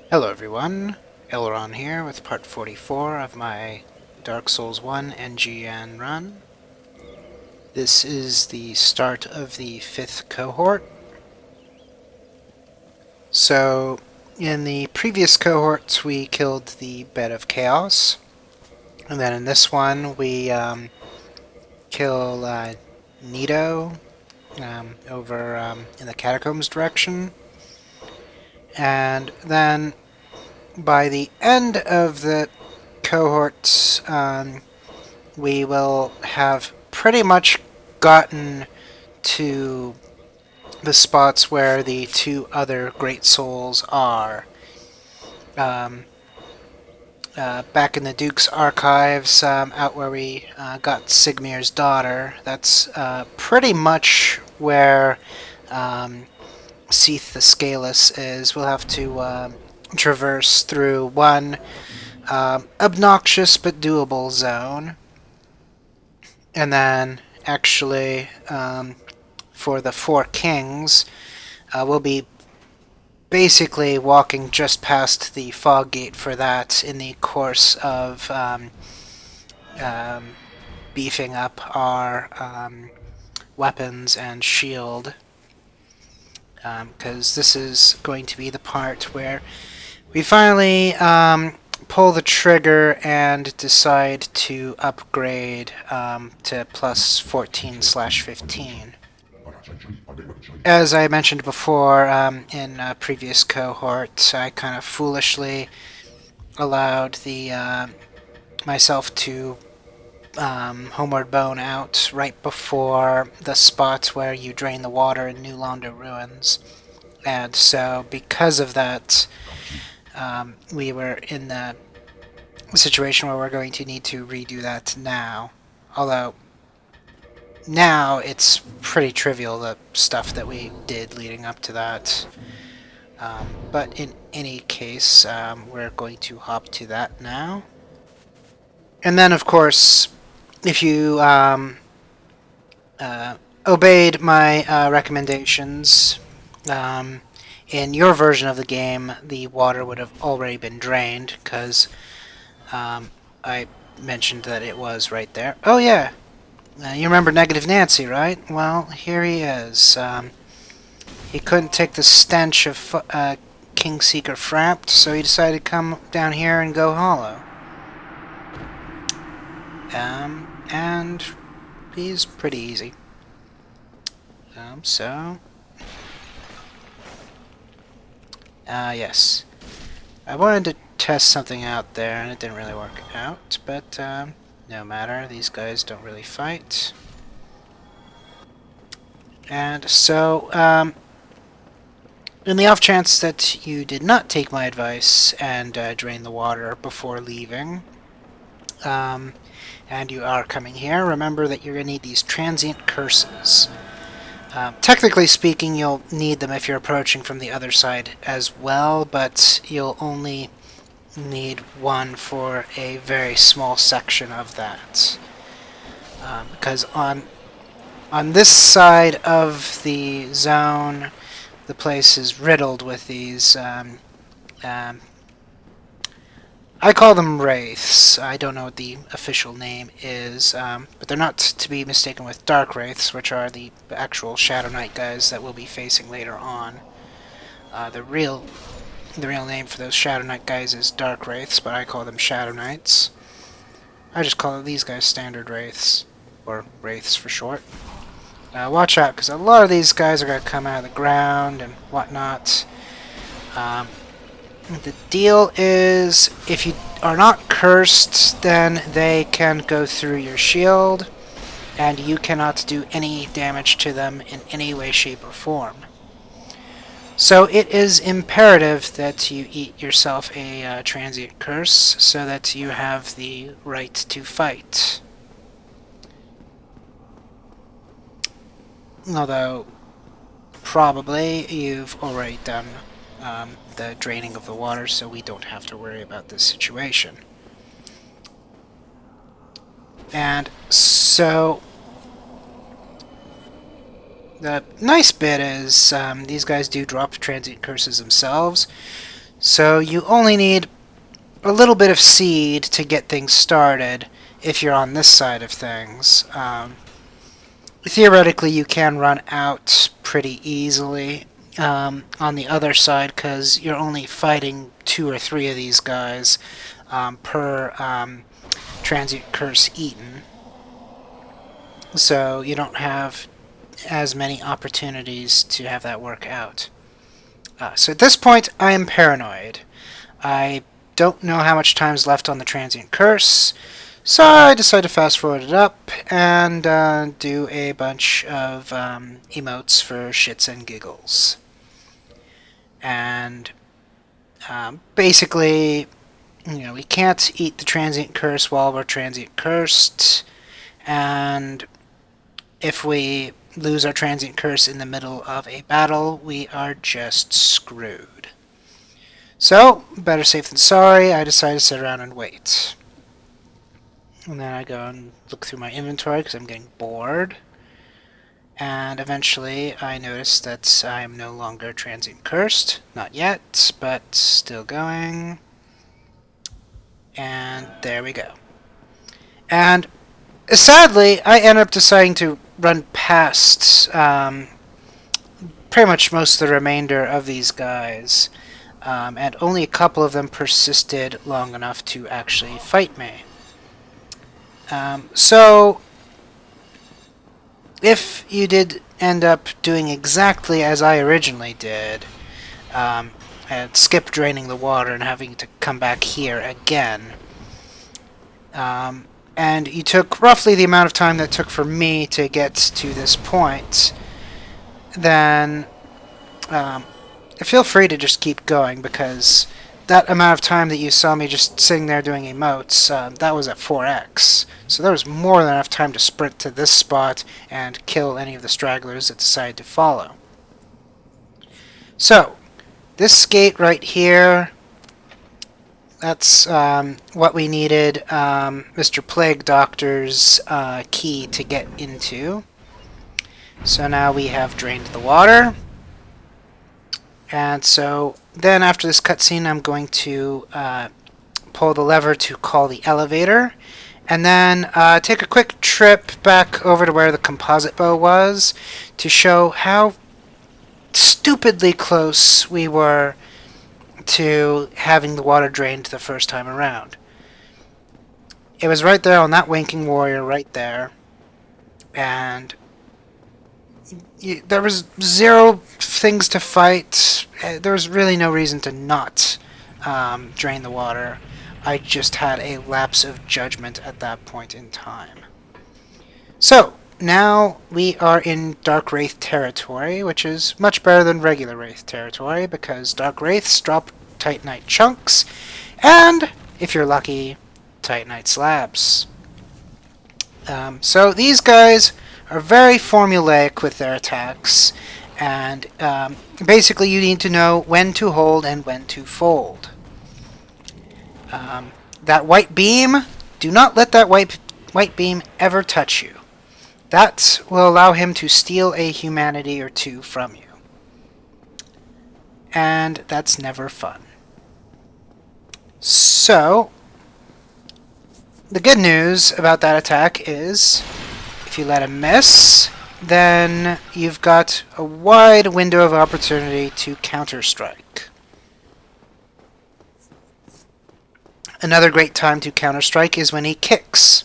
Hello everyone, LRon here with part 44 of my Dark Souls 1 NGN run. This is the start of the 5th cohort. So, in the previous cohorts we killed the Bed of Chaos, and then in this one we kill Nito over in the Catacombs direction, and then by the end of the cohorts we will have pretty much gotten to the spots where the two other great souls are. Um, Back in the Duke's archives, out where we got Sigmir's daughter, that's pretty much where Seath the Scaleless is. We'll have to traverse through one obnoxious but doable zone, and then actually for the Four Kings, we'll be basically walking just past the fog gate for that in the course of beefing up our weapons and shield, because this is going to be the part where we finally pull the trigger and decide to upgrade to plus 14/15. As I mentioned before in a previous cohort, I kind of foolishly allowed the myself to homeward bone out right before the spot where you drain the water in New Londo Ruins. And so because of that, we were in the situation where we're going to need to redo that now. Although now it's pretty trivial, the stuff that we did leading up to that. But in any case, we're going to hop to that now. And then, of course, if you obeyed my recommendations, in your version of the game, the water would have already been drained, because I mentioned that it was right there. Oh yeah, you remember Negative Nancy, right? Well, here he is. He couldn't take the stench of Kingseeker Frapped, so he decided to come down here and go hollow. And he's pretty easy. Yes. I wanted to test something out there, and it didn't really work out, but no matter. These guys don't really fight. And so, in the off chance that you did not take my advice and drain the water before leaving, and you are coming here, remember that you're going to need these transient curses. Technically speaking, you'll need them if you're approaching from the other side as well, but you'll only need one for a very small section of that. Because on this side of the zone, the place is riddled with these I call them wraiths. I don't know what the official name is, but they're not to be mistaken with dark wraiths, which are the actual Shadow Knight guys that we'll be facing later on. The real name for those Shadow Knight guys is dark wraiths, but I call them Shadow Knights. I just call these guys standard wraiths, or wraiths for short. Watch out, because a lot of these guys are going to come out of the ground and whatnot. The deal is, if you are not cursed, then they can go through your shield, and you cannot do any damage to them in any way, shape, or form. So it is imperative that you eat yourself a transient curse, so that you have the right to fight. Although, probably you've already done the draining of the water, so we don't have to worry about this situation. And so the nice bit is these guys do drop transient curses themselves, So you only need a little bit of seed to get things started if you're on this side of things. Theoretically, you can run out pretty easily on the other side because you're only fighting 2 or 3 of these guys per transient curse eaten. So you don't have as many opportunities to have that work out. So at this point, I am paranoid. I don't know how much time is left on the transient curse, so I decide to fast forward it up and do a bunch of emotes for shits and giggles. And basically, we can't eat the transient curse while we're transient cursed, and if we lose our transient curse in the middle of a battle, we are just screwed. So, better safe than sorry, I decide to sit around and wait. And then I go and look through my inventory because I'm getting bored. And eventually I notice that I am no longer transient cursed. Not yet, but still going. And there we go. And sadly, I end up deciding to run past pretty much most of the remainder of these guys. And only a couple of them persisted long enough to actually fight me. So, if you did end up doing exactly as I originally did, and skip draining the water and having to come back here again, and you took roughly the amount of time that it took for me to get to this point, then feel free to just keep going, because that amount of time that you saw me just sitting there doing emotes, that was at 4x. So there was more than enough time to sprint to this spot and kill any of the stragglers that decided to follow. So, this gate right here, that's what we needed Mr. Plague Doctor's key to get into. So now we have drained the water. And so then after this cutscene, I'm going to pull the lever to call the elevator, and then take a quick trip back over to where the composite bow was to show how stupidly close we were to having the water drained the first time around. It was right there on that winking warrior right there, and there was 0 things to fight. There was really no reason to not drain the water. I just had a lapse of judgment at that point in time. So, now we are in Dark Wraith territory, which is much better than regular Wraith territory, because Dark Wraiths drop titanite chunks, and, if you're lucky, titanite slabs. So these guys are very formulaic with their attacks, and basically you need to know when to hold and when to fold. That white beam, do not let that white beam ever touch you. That will allow him to steal a humanity or 2 from you. And that's never fun. So, the good news about that attack is, if you let him miss, then you've got a wide window of opportunity to counter-strike. Another great time to counter-strike is when he kicks.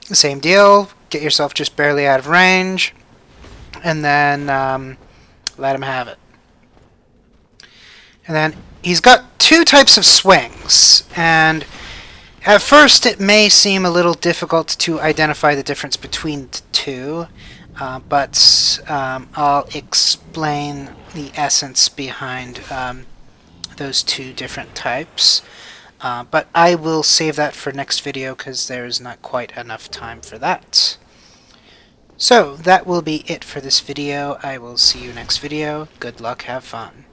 Same deal, get yourself just barely out of range, and then let him have it. And then he's got 2 types of swings, and at first it may seem a little difficult to identify the difference between the 2, but I'll explain the essence behind those 2 different types. But I will save that for next video because there is not quite enough time for that. So that will be it for this video. I will see you next video. Good luck, have fun.